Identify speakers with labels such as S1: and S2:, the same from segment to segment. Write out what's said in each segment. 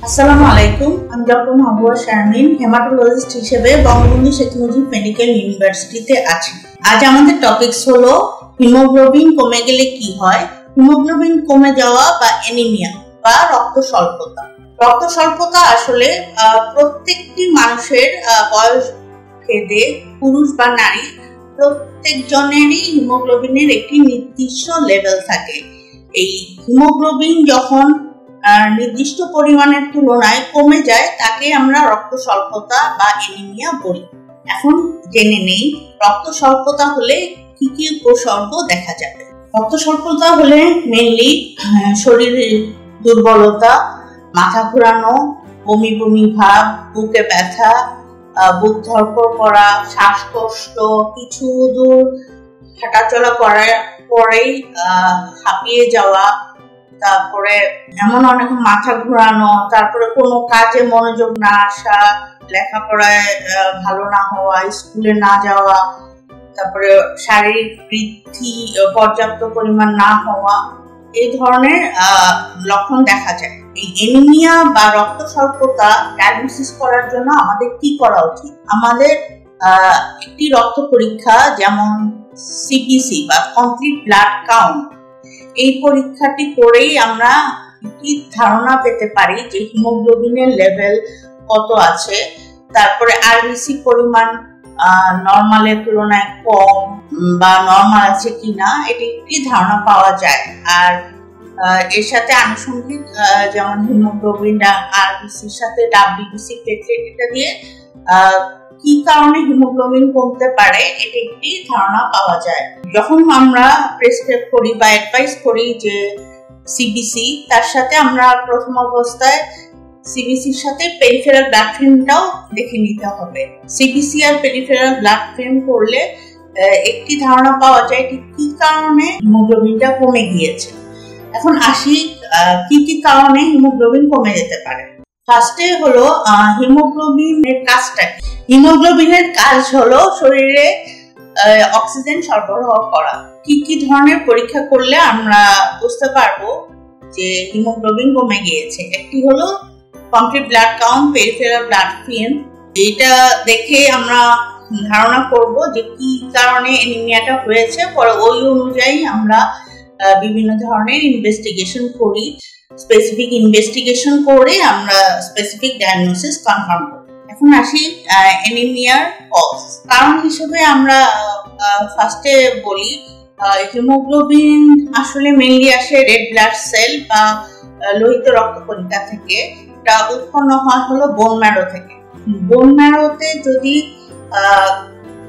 S1: আসসালামু আলাইকুম, আমি ডক্টর মাহবুবা শারমিন, হেমাটোলজিস্ট হিসেবে বঙ্গবন্ধু শেখ মুজিব মেডিকেল ইউনিভার্সিটিতে আছি। আজ আমাদের টপিকস হলো হিমোগ্লোবিন কমে গেলে কি হয়, হিমোগ্লোবিন কমে যাওয়া বা অ্যানিমিয়া বা রক্ত স্বল্পতা। রক্ত স্বল্পতা আসলে প্রত্যেকটি মানুষের বয়স ভেদে, পুরুষ বা নারী প্রত্যেকজনেরই হিমোগ্লোবিনের একটি নির্দিষ্ট লেভেল থাকে। এই হিমোগ্লোবিন যখন নির্দিষ্ট পরিমাণের তুলনায় কমে যায় তাকে আমরা রক্ত স্বল্পতা বা অ্যানিমিয়া বলি। এখন জেনে নেই রক্ত স্বল্পতা হলে কি কি উপসর্গ দেখা যাবে। রক্ত স্বল্পতা হলে মেইনলি শরীরের দুর্বলতা, মাথা ঘোরানো, বমি বমি ভাব, বুকে ব্যথা, বুক ধড়ফড় করা, শ্বাসকষ্ট, কিছু দূর হাঁটাচলা করার পরেই হাঁপিয়ে যাওয়া, তারপরে এমন অনেক মাথা ঘোরানো, তারপরে কোনো কাজে মনোযোগ না আসা, লেখাপড়ায় ভালো না হওয়া, স্কুলে না যাওয়া, তারপরে শারীরিক বৃদ্ধি পর্যাপ্ত পরিমাণ না হওয়া, এই ধরনের লক্ষণ দেখা যায়। এই অ্যানিমিয়া বা রক্ত স্বল্পতা ডায়াগনোসিস করার জন্য আমাদের কি করা উচিত? আমাদের একটি রক্ত পরীক্ষা যেমন সিবিসি বা কমপ্লিট ব্লাড কাউন্ট, এই পরীক্ষাটি করেই আমরা একটি ধারণা পেতে পারি যে হিমোগ্লোবিনের লেভেল কত আছে। তারপরে আরবিসি পরিমাণ নরমালের তুলনায় কম বা নরমাল আছে কিনা এটি একটি ধারণা পাওয়া যায়। আর এর সাথে আনুষঙ্গিক যেমন হিমোগ্লোবিন আরবিসির সাথে ডাব্লিউবিসি প্লেটলেট এটা দিয়ে কি কারণে হিমোগ্লোবিন কমতে পারে এটি একটি ধারণা পাওয়া যায়। যখন আমরা প্রেসক্রাইব করি বা অ্যাডভাইস করি যে সিবিসি, তার সাথে আমরা প্রথম অবস্থায় সিবিসির সাথে পেরিফেরাল ব্লাড ফিল্মটাও দেখে নিতে হবে। সিবিসি আর পেরিফেরাল ব্লাড ফিল্ম করলে একটি ধারণা পাওয়া যায় যে কি কারণে হিমোগ্লোবিনটা কমে গিয়েছে। এখন আসি কি কি কারণে হিমোগ্লোবিন কমে যেতে পারে। ফার্স্টে হলো হিমোগ্লোবিনের কাজটা। হিমোগ্লোবিনের কাজ হলো শরীরে অক্সিজেন সরবরাহ করা। কি কি ধরনের পরীক্ষা করলে আমরা বুঝতে পারবো যে হিমোগ্লোবিন কমে গিয়েছে? একটি হলো complete blood count, peripheral blood film. এটা দেখে আমরা ধারণা করব যে কি কারণে অ্যানিমিয়াটা হয়েছে। পরে ওই অনুযায়ী আমরা বিভিন্ন ধরনের ইনভেস্টিগেশন করি। স্পেসিফিক ইনভেস্টিগেশন করে আমরা স্পেসিফিক ডায়াগনোসিস কনফার্ম করি। এখন আসি অ্যানিমিয়ার কজ। কারণ হিসেবে আমরা ফার্স্টে বলি হিমোগ্লোবিন আসলে মেইনলি আসে রেড ব্লাড সেল বা লোহিত রক্ত কণিকা থেকে। এটা উৎপন্ন হয় হলো বোন ম্যারো থেকে। বোন ম্যারোতে যদি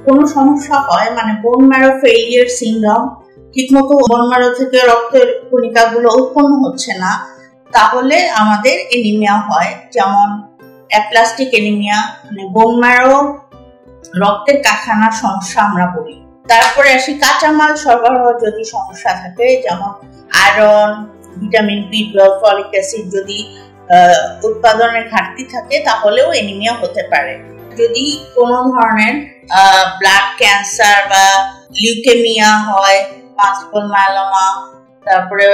S1: কোনো সমস্যা হয়, মানে বোন ম্যারো ফেইলিয়ার সিনড্রোম, ঠিকমতো বোন ম্যারো থেকে রক্তের কণিকাগুলো উৎপন্ন হচ্ছে না, তাহলে আমাদের অ্যানিমিয়া হয়। যেমন অ্যাপ্লাস্টিক অ্যানিমিয়া, মানে বোন ম্যারো রক্তের কারখানার সমস্যা আমরা বলি। তারপরে আসি কাঁচামাল সরবরাহ যদি সমস্যা থাকে, যেমন আয়রন, ভিটামিন বি12, ফলিক অ্যাসিড যদি উৎপাদনের ঘাটতি থাকে তাহলেও অ্যানিমিয়া হতে পারে। যদি কোনো ধরনের ব্লাড ক্যান্সার বা লিউকেমিয়া হয়, মাল্টিপল মায়োলোমা, তারপরে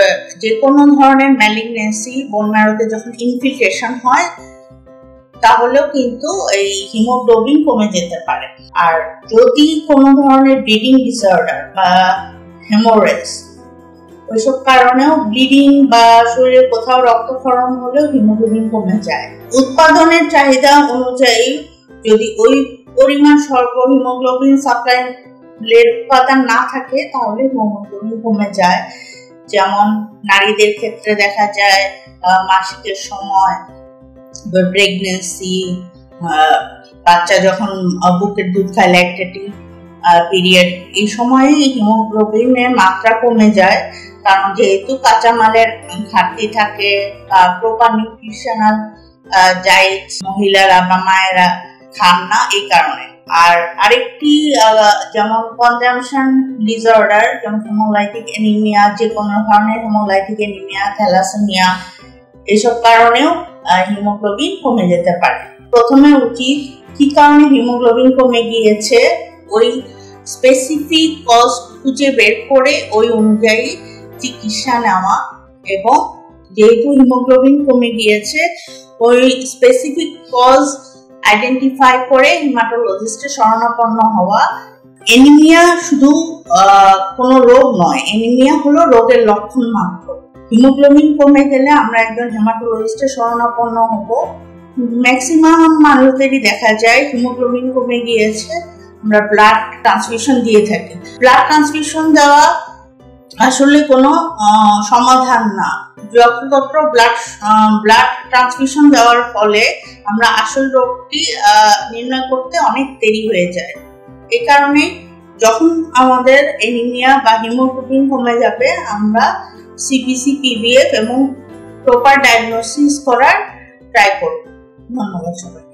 S1: যে কোনো ধরনের ম্যালিগন্যান্সি বোন ম্যারোতে যখন ইনফিলট্রেশন হয় তাহলেও কিন্তু এই হিমোগ্লোবিন কমে যেতে পারে। আর যদি কোনো ধরনের ব্লিডিং ডিসঅর্ডার বা হেমোরেজ, ওইসব কারণেও ব্লিডিং বা শরীরে কোথাও রক্তক্ষরণ হলেও হিমোগ্লোবিন কমে যায়। উৎপাদনের চাহিদা অনুযায়ী যদি ওই পরিমাণ হিমোগ্লোবিন সাপ্লাইয়ের উৎপাদন না থাকে তাহলে হিমোগ্লোবিন কমে যায়। যেমন নারীদের ক্ষেত্রে দেখা যায় মাসিকের সময়, প্রেগন্যান্সি, বাচ্চা যখন বুকের দুধ খায়, ল্যাকটেটিং পিরিয়ড, এই সময়ে হিমোগ্লোবিনের মাত্রা কমে যায়। কারণ যেহেতু কাঁচামালের ঘাটতি থাকে, প্রপার নিউট্রিশনাল ডায়েট মহিলারা বা মায়েরা খান না, এই কারণে। আর আরেকটি যেমন কনজাম্পশন ডিসঅর্ডার, যেমন হেমোলাইটিক অ্যানিমিয়া, যে কোনো ধরনের হেমোলাইটিক অ্যানিমিয়া, থ্যালাসেমিয়া, এসব কারণেও হিমোগ্লোবিন কমে যেতে পারে। প্রথমে উচিত কি কারণে হিমোগ্লোবিন কমে গিয়েছে ওই স্পেসিফিক কজ খুঁজে বের করে ওই অনুযায়ী চিকিৎসা নেওয়া এবং যেহেতু হিমোগ্লোবিন কমে গিয়েছে, ওই স্পেসিফিক কজ আইডেন্টিফাই করে হেমাটোলজিস্টের শরণাপন্ন হওয়া। অ্যানিমিয়া শুধু কোনো রোগ নয়, অ্যানিমিয়া হলো রোগের লক্ষণ মাত্র। হিমোগ্লোবিন কমে গেলে আমরা একজন হেমাটোলজিস্টের শরণাপন্ন হব। ম্যাক্সিমাম মানুষদেরই দেখা যায় হিমোগ্লোবিন কমে গিয়েছে, আমরা ব্লাড ট্রান্সফিউশন দিয়ে থাকি। ব্লাড ট্রান্সফিউশন দেওয়া আসলে কোনো সমাধান না। যত্রতত্র ব্লাড ট্রান্সফিউশন দেওয়ার ফলে আমরা আসল রোগটি নির্ণয় করতে অনেক দেরি হয়ে যায়। এই কারণে যখন আমাদের অ্যানিমিয়া বা হিমোগ্লোবিন কমে যাবে, আমরা সিবিসি, পিভিএফ এবং প্রপার ডায়াগনোসিস করার ট্রাই করব। ধন্যবাদ সবাই।